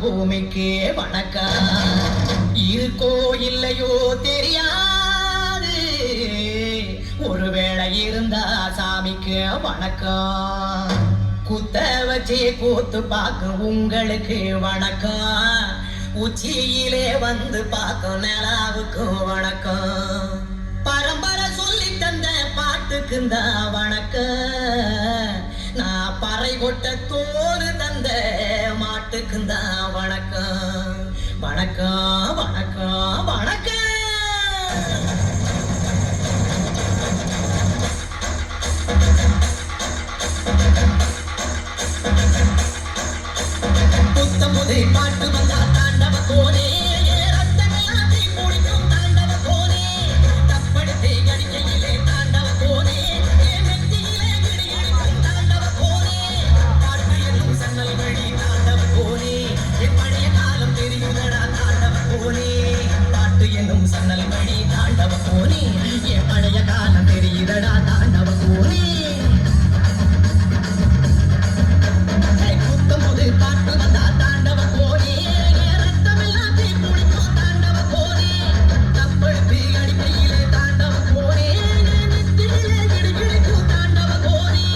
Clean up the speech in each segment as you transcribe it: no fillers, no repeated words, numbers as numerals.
பூமிக்கு வணக்கம். இருக்கோ இல்லையோ தெரியாது, ஒருவேளை இருந்தா சாமிக்கு வணக்கம். குத்த வச்சு கூத்து பார்க்கும் உங்களுக்கு வணக்கம். உச்சியிலே வந்து பார்க்கும் நிலாவுக்கு வணக்கம். பரம்பரை சொல்லி தந்த பாட்டுக்குந்தா வணக்கம். நான் பறை கொட்ட தோறு தந்த மாட்டுக்குந்தா வணக்கம். வணக்கம் வணக்கம் வணக்கம். புத்தம் புதை பாட்டு வந்தா தாண்டவ கோனே, ரத்தமெல்லாம் குடிக்கும் தாண்டவ கோனே. தப்படுத்தி கடிக்கையிலே தாண்டவ கோனே, மெத்தியிலே கிடிக்கும் தாண்டவ கோனே. பாட்டு என்னும் சன்னல் வழி தாண்டவ கோனே, என் பழைய காலம் தெரியுதடா தாண்டவ கோனே. பாட்டு என்னும் சன்னல் வழி தாண்டவ கோனே, என் பழைய காலம் தெரியுதடா தாண்டவ கோனே. பாட்டு வந்தா தாண்டவ கோனே, ரத்தமெல்லாம் குடிக்கும் தாண்டவ கோனே. தப்படுத்தி அடிக்கையிலே தாண்டவ கோனே, நெத்தியிலே கிடிக்கும் தாண்டவ கோனே.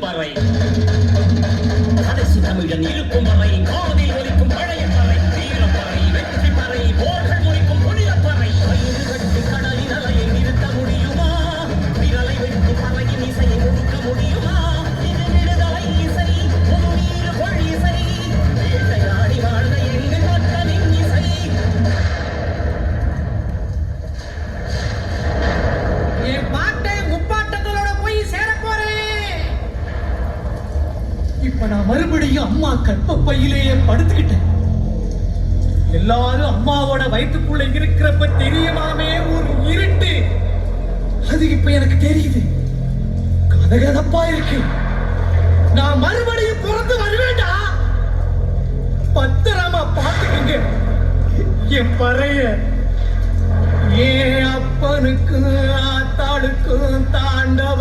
வரும் வரை, கடைசி தமிழன் இருக்கும் வரை, காதில் ஒலிக்கும் பழைய பறை, வீரப்பறை, வெற்றி பறை, போர்கள் முடிக்கும் புனிதப்பறை. கயிறு கட்டி கடலின் அலையை நிறுத்த முடியுமா? விரலை வெட்டி பறையின் இசையை ஒடுக்க முடியுமா? இது விடுதலை இசை, புது நீர் கொள் இசை, வேட்டையாடி வாழ்ந்த எங்கள் மக்களின் இசை. என் பாட்டை முப்பாட்டங்களோட போய் சேர போறேன். இப்ப நான் மறுபடியும் அம்மா கற்பப்பையிலேயே படுத்துக்கிட்டேன். எல்லாரும் அம்மாவோட வயிற்றுக்குள்ள இருக்கிறப்ப தெரியுமாமே ஒரு இருட்டு, அது இப்ப எனக்கு தெரியுது. கதகதப்பா இருக்கு. நான் மறுபடியும் பிறந்து வருவேண்டா. பத்திரமா பாத்துக்கங்க என் பறைய. ஏன் அப்பனுக்கும் ஆத்தாளுக்கும் தாண்டவ